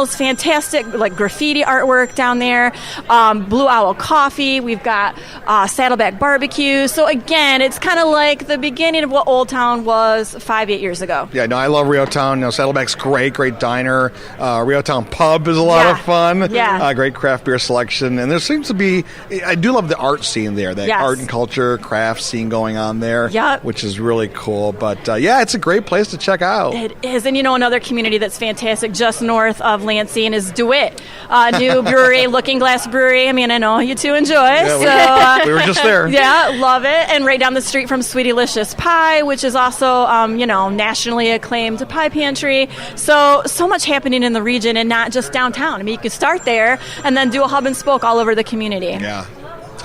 fantastic like graffiti artwork down there, Blue Owl Coffee, we've got Saddleback Barbecue. So again, it's kind of like the beginning of what Old Town was 5-8 years ago. Yeah, no, I love Rio Town. Saddleback's great diner. Rio Town Pub is a lot of fun. Yeah. Great craft beer selection. And there seems to be, I do love the art scene there, that art and culture, craft scene going on there, which is really cool. But it's a great place to check out. It is. And another community that's fantastic just north of Lansing is DeWitt. New brewery, Looking Glass Brewery. I mean, I know you two enjoy. Yeah, we were just there. Yeah, love it. And right down the street from Sweetylicious Pie, which is also, nationally acclaimed pie pantry. So much happening in the region and not just downtown. I mean, you could start there and then do a hub and spoke all over the community. Yeah.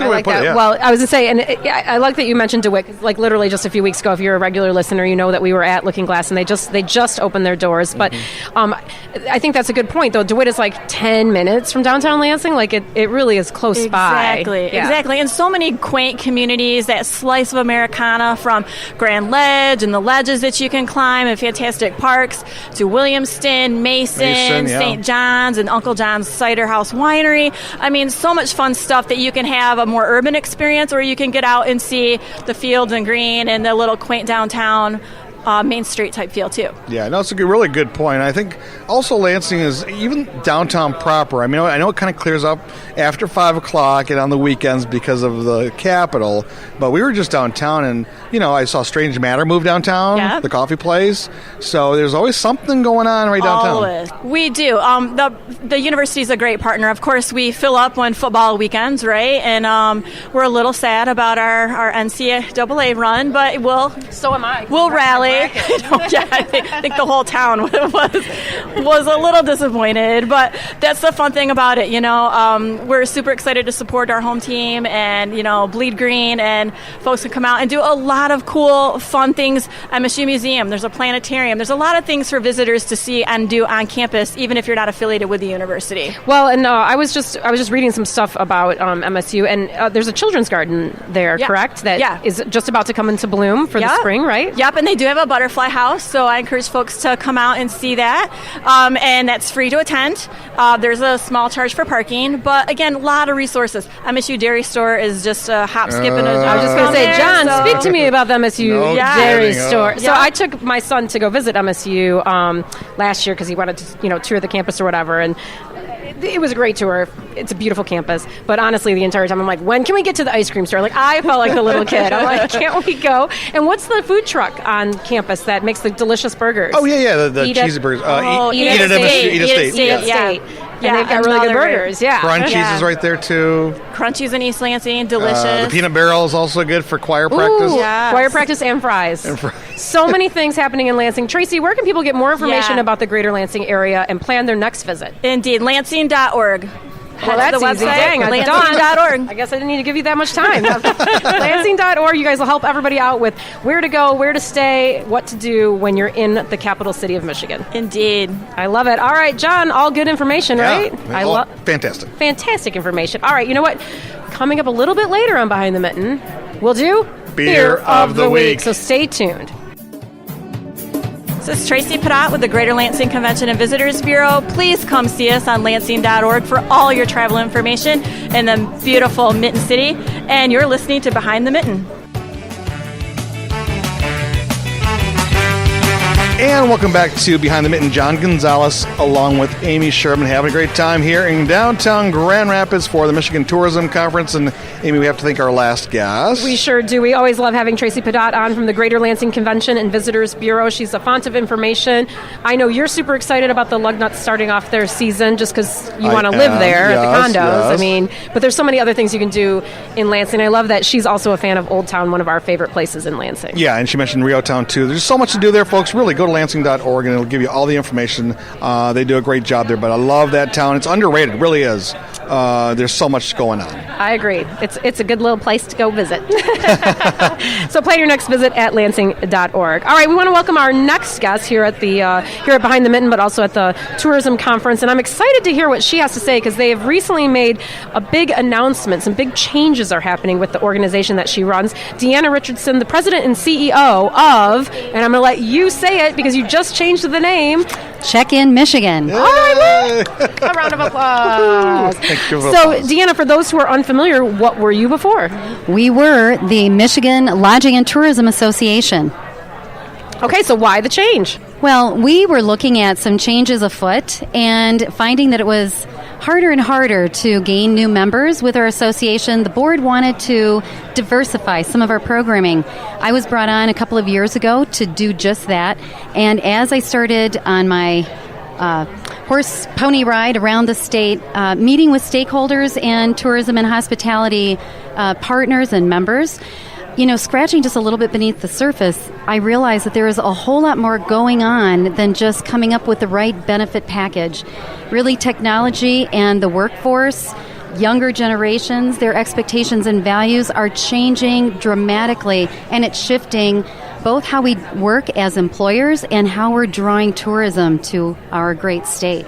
I like that. Yeah. Well, I was going to say, and I like that you mentioned DeWitt. Like literally just a few weeks ago, if you're a regular listener, you know that we were at Looking Glass, and they just opened their doors. But I think that's a good point, though. DeWitt is like 10 minutes from downtown Lansing. Like it really is close by. Exactly. And so many quaint communities, that slice of Americana from Grand Ledge and the ledges that you can climb and fantastic parks to Williamston, Mason, St. John's, and Uncle John's Cider House Winery. I mean, so much fun stuff that you can have a more urban experience, or you can get out and see the fields and green and the little quaint downtown Main Street type feel too. Yeah, no, it's a really good point. I think also Lansing is even downtown proper. I mean, I know it kind of clears up after 5 o'clock and on the weekends because of the Capitol, but we were just downtown and, I saw Strange Matter move downtown, the coffee place. So there's always something going on right downtown. Always. We do. The university's a great partner. Of course, we fill up when football weekends, right? And we're a little sad about our NCAA run, but So am I. We'll rally. I think the whole town was a little disappointed, but that's the fun thing about it. We're super excited to support our home team and bleed green, and folks can come out and do a lot of cool, fun things. MSU Museum. There's a planetarium. There's a lot of things for visitors to see and do on campus, even if you're not affiliated with the university. Well, and I was just reading some stuff about MSU, and there's a children's garden there, correct? That is just about to come into bloom for the spring, right? Yep, and they do have a butterfly house, so I encourage folks to come out and see that, and that's free to attend. There's a small charge for parking, but again, a lot of resources. MSU Dairy Store is just a hop, skip, and a jump. I was just going to say, John, speak to me about the MSU Dairy Store. So I took my son to go visit MSU last year because he wanted to tour the campus or whatever, and it was a great tour. It's a beautiful campus. But honestly, the entire time, I'm like, when can we get to the ice cream store? Like, I felt like the little kid. I'm like, can't we go? And what's the food truck on campus that makes the delicious burgers? Oh, yeah, the cheesy burgers. Eat at State. And they've got really good burgers. Yeah. Crunchies is right there, too. Crunchies in East Lansing, delicious. The peanut barrel is also good for choir practice. Choir practice and fries. So many things happening in Lansing. Tracy, where can people get more information about the greater Lansing area and plan their next visit? Indeed, Lansing.org. Well, that's the easy. Website, Dang, Lansing.org. I guess I didn't need to give you that much time. Lansing.org. You guys will help everybody out with where to go, where to stay, what to do when you're in the capital city of Michigan. Indeed. I love it. All right, John, all good information, right? Fantastic. Fantastic information. All right, you know what? Coming up a little bit later on Behind the Mitten, we'll do Beer of the Week. So stay tuned. This is Tracy Padot with the Greater Lansing Convention and Visitors Bureau. Please come see us on Lansing.org for all your travel information in the beautiful Mitten City. And you're listening to Behind the Mitten. And welcome back to Behind the Mitten. John Gonzalez along with Amy Sherman having a great time here in downtown Grand Rapids for the Michigan Tourism Conference. And Amy, we have to thank our last guest. We sure do. We always love having Tracy Padot on from the Greater Lansing Convention and Visitors Bureau. She's a font of information. I know you're super excited about the Lugnuts starting off their season just because you want to live there at the condos. Yes. I mean, but there's so many other things you can do in Lansing. I love that she's also a fan of Old Town, one of our favorite places in Lansing. Yeah, and she mentioned Rio Town too. There's so much to do there, folks. Really go to Lansing.org and it'll give you all the information. They do a great job there, but I love that town. It's underrated, it really is. There's so much going on. I agree. It's a good little place to go visit. So plan your next visit at Lansing.org. All right, we want to welcome our next guest here at Behind the Mitten, but also at the Tourism Conference, and I'm excited to hear what she has to say because they have recently made a big announcement. Some big changes are happening with the organization that she runs. Deanna Richeson, the president and CEO of, and I'm going to let you say it because you just changed the name, Check-in Michigan. All right, a round of applause. So, Deanna, for those who are unfamiliar, what were you before? We were the Michigan Lodging and Tourism Association. Okay, so why the change? Well, we were looking at some changes afoot and finding that it was harder and harder to gain new members with our association. The board wanted to diversify some of our programming. I was brought on a couple of years ago to do just that. And as I started on my horse pony ride around the state, meeting with stakeholders and tourism and hospitality partners and members, scratching just a little bit beneath the surface, I realized that there is a whole lot more going on than just coming up with the right benefit package. Really, technology and the workforce, younger generations, their expectations and values are changing dramatically, and it's shifting both how we work as employers and how we're drawing tourism to our great state.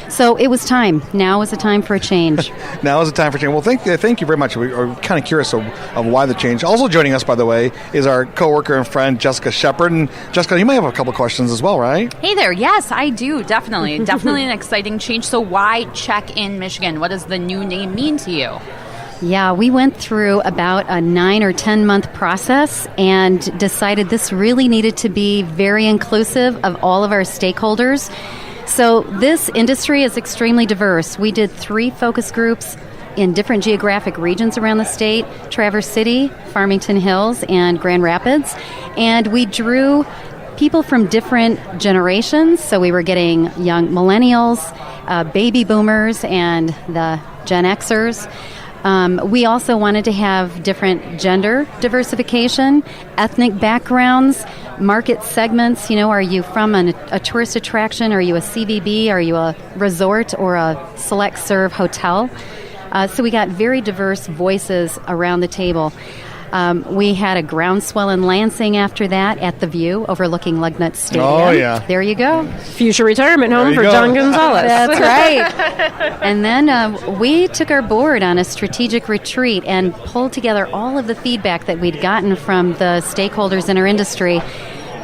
So it was time. Now is the time for a change. Now is the time for change. Well, thank you very much. We are kind of curious of why the change. Also joining us, by the way, is our coworker and friend, Jessica Shepard. And Jessica, you might have a couple questions as well, right? Hey there. Yes, I do. Definitely. Definitely an exciting change. So why Check-in Michigan? What does the new name mean to you? Yeah, we went through about a 9 or 10 month process and decided this really needed to be very inclusive of all of our stakeholders. So this industry is extremely diverse. We did 3 focus groups in different geographic regions around the state: Traverse City, Farmington Hills, and Grand Rapids. And we drew people from different generations. So we were getting young millennials, baby boomers, and the Gen Xers. We also wanted to have different gender diversification, ethnic backgrounds, market segments. Are you from a tourist attraction? Are you a CVB? Are you a resort or a select serve hotel? So we got very diverse voices around the table. We had a groundswell in Lansing after that at The View overlooking Lugnut Stadium. Oh, yeah. There you go. Future retirement home for John Gonzalez. That's right. And then we took our board on a strategic retreat and pulled together all of the feedback that we'd gotten from the stakeholders in our industry.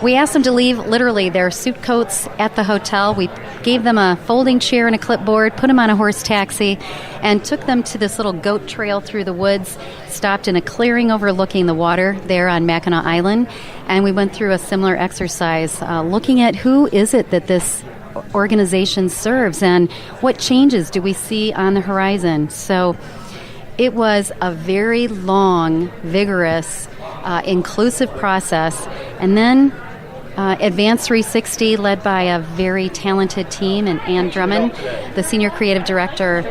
We asked them to leave literally their suit coats at the hotel. We gave them a folding chair and a clipboard, put them on a horse taxi, and took them to this little goat trail through the woods, stopped in a clearing overlooking the water there on Mackinac Island, and we went through a similar exercise looking at who is it that this organization serves and what changes do we see on the horizon. So it was a very long, vigorous, inclusive process. And then Advanced 360, led by a very talented team, and Ann Drummond, the Senior Creative Director,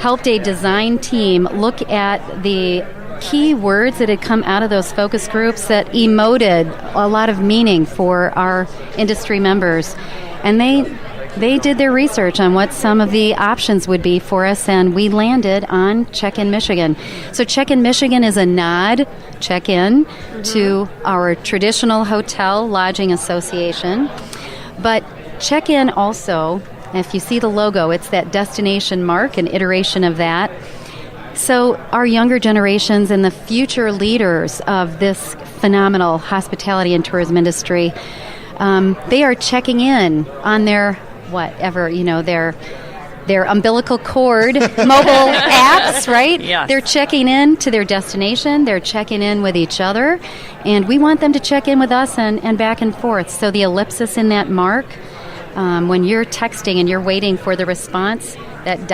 helped a design team look at the key words that had come out of those focus groups that emoted a lot of meaning for our industry members. And they did their research on what some of the options would be for us, and we landed on Check-in Michigan. So Check-in Michigan is a nod, check-in, to our traditional hotel lodging association. But Check-in also, if you see the logo, it's that destination mark, an iteration of that. So our younger generations and the future leaders of this phenomenal hospitality and tourism industry, they are checking in on their their umbilical cord mobile apps, right? Yes. They're checking in to their destination. They're checking in with each other. And we want them to check in with us and back and forth. So the ellipsis in that mark, when you're texting and you're waiting for the response, that ...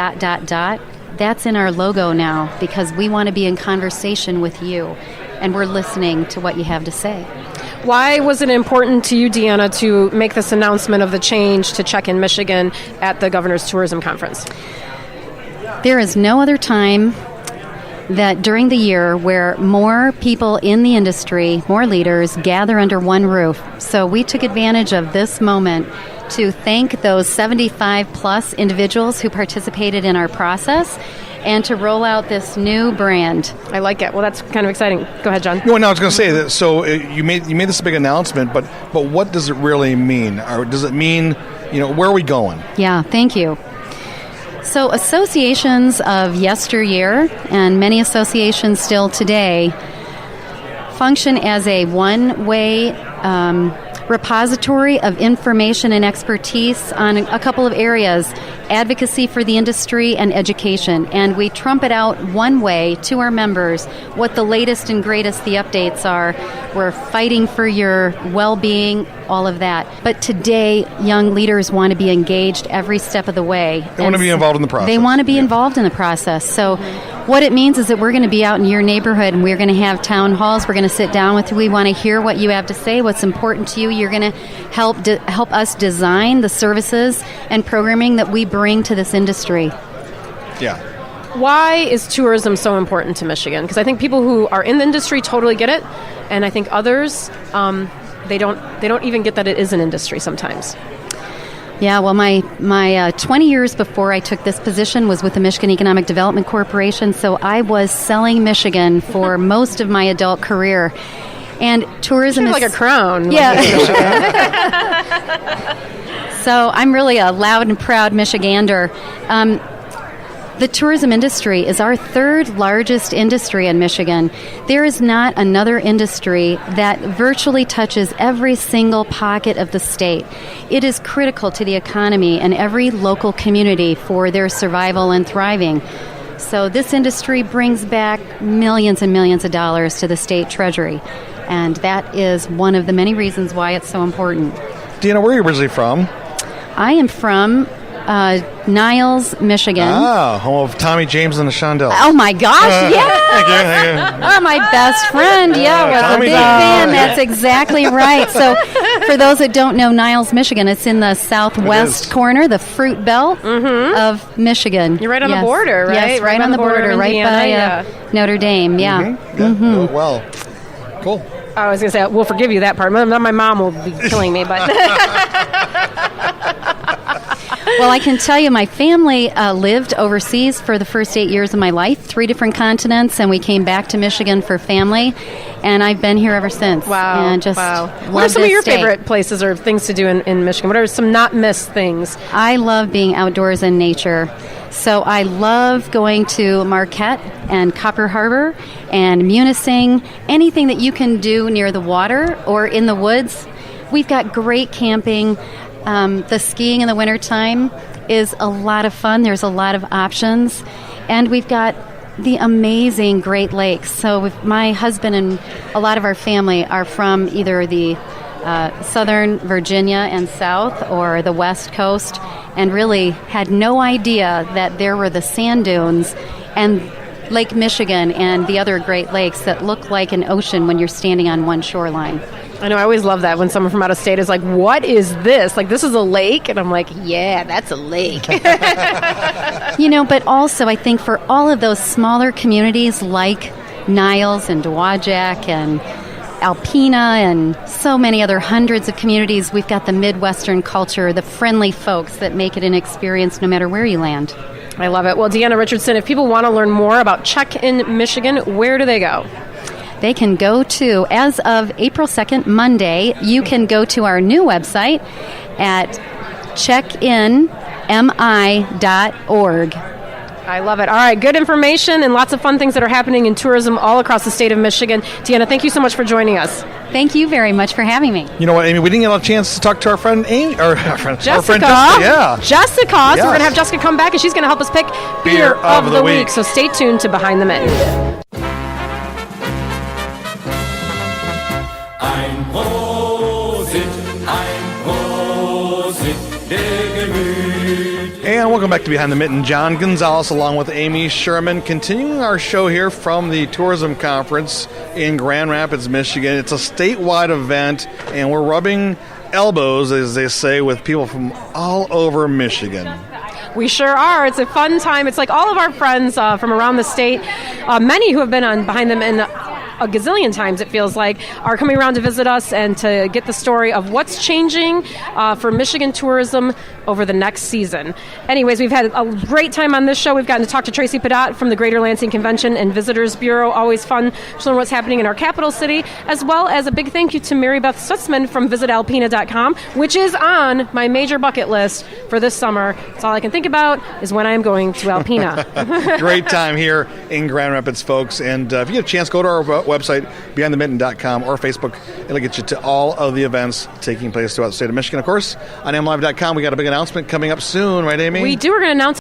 that's in our logo now because we want to be in conversation with you. And we're listening to what you have to say. Why was it important to you, Deanna, to make this announcement of the change to Check-in Michigan at the Governor's Tourism Conference? There is no other time that during the year where more people in the industry, more leaders, gather under one roof. So we took advantage of this moment to thank those 75-plus individuals who participated in our process and to roll out this new brand. I like it. Well, that's kind of exciting. Go ahead, John. No, I was going to say that. So you made this big announcement, but what does it really mean? Or does it mean, where are we going? Yeah, thank you. So associations of yesteryear and many associations still today function as a one-way repository of information and expertise on a couple of areas, advocacy for the industry and education. And we trumpet out one way to our members what the latest and greatest the updates are. We're fighting for your well-being, all of that. But today, young leaders want to be engaged every step of the way. They want to be involved in the process. They want to be involved in the process. So what it means is that we're going to be out in your neighborhood and we're going to have town halls. We're going to sit down with you. We want to hear what you have to say, what's important to you. You're going to help us design the services and programming that we bring to this industry. Yeah. Why is tourism so important to Michigan? Because I think people who are in the industry totally get it, and I think others they don't even get that it is an industry sometimes. Yeah, well, my 20 years before I took this position was with the Michigan Economic Development Corporation, so I was selling Michigan for most of my adult career. And tourism is like a crown. Yeah. So I'm really a loud and proud Michigander. The tourism industry is our third largest industry in Michigan. There is not another industry that virtually touches every single pocket of the state. It is critical to the economy and every local community for their survival and thriving. So this industry brings back millions and millions of dollars to the state treasury. And that is one of the many reasons why it's so important. Deanna, where are you originally from? I am from Niles, Michigan. Ah, home of Tommy James and the Shondells. Oh my gosh, yeah! Thank you. Oh, my best friend, was a big fan. That's exactly right. So, for those that don't know Niles, Michigan, it's in the southwest corner, the fruit belt of Michigan. You're right on the border, right? Yes, right on the border, right Indiana, by Notre Dame, yeah. Well, cool. I was going to say, we'll forgive you that part. My mom will be killing me, but... Well, I can tell you my family lived overseas for the first 8 years of my life, 3 different continents, and we came back to Michigan for family, and I've been here ever since. Wow. And just What are some of your favorite places or things to do in Michigan? What are some not missed things? I love being outdoors in nature. So I love going to Marquette and Copper Harbor and Munising, anything that you can do near the water or in the woods. We've got great camping. The skiing in the wintertime is a lot of fun. There's a lot of options. And we've got the amazing Great Lakes. So my husband and a lot of our family are from either the southern Virginia and south or the west coast, and really had no idea that there were the sand dunes and Lake Michigan and the other Great Lakes that look like an ocean when you're standing on one shoreline. I know, I always love that when someone from out of state is like, what is this? Like, this is a lake? And I'm like, yeah, that's a lake. But also I think for all of those smaller communities like Niles and Dowagiac and Alpena and so many other hundreds of communities, we've got the Midwestern culture, the friendly folks that make it an experience no matter where you land. I love it. Well, Deanna Richeson, if people want to learn more about Check in Michigan, where do they go? They can go to, as of April 2nd, Monday, you can go to our new website at checkinmi.org. I love it. All right, good information and lots of fun things that are happening in tourism all across the state of Michigan. Deanna, thank you so much for joining us. Thank you very much for having me. You know what, Amy? We didn't get a chance to talk to our friend Amy, or our friend Jessica. Yeah, Jessica. Yes. So we're going to have Jessica come back, and she's going to help us pick Beer of the Week. So stay tuned to Behind the Mitten. And welcome back to Behind the Mitten. John Gonzalez along with Amy Sherman, continuing our show here from the Tourism Conference in Grand Rapids, Michigan. It's a statewide event, and we're rubbing elbows, as they say, with people from all over Michigan. We sure are. It's a fun time. It's like all of our friends from around the state, many who have been on Behind the Mitten a gazillion times, it feels like, are coming around to visit us and to get the story of what's changing for Michigan tourism over the next season. Anyways, we've had a great time on this show. We've gotten to talk to Tracy Padot from the Greater Lansing Convention and Visitors Bureau. Always fun to learn what's happening in our capital city, as well as a big thank you to Mary Beth Sutzman from visitalpena.com, which is on my major bucket list for this summer. It's all I can think about is when I am going to Alpena. Great time here in Grand Rapids, folks. And if you get a chance, go to our website, behindthemitten.com, or Facebook. It'll get you to all of the events taking place throughout the state of Michigan. Of course, on MLive.com, we got a big announcement coming up soon, right, Amy? We do. We're going to announce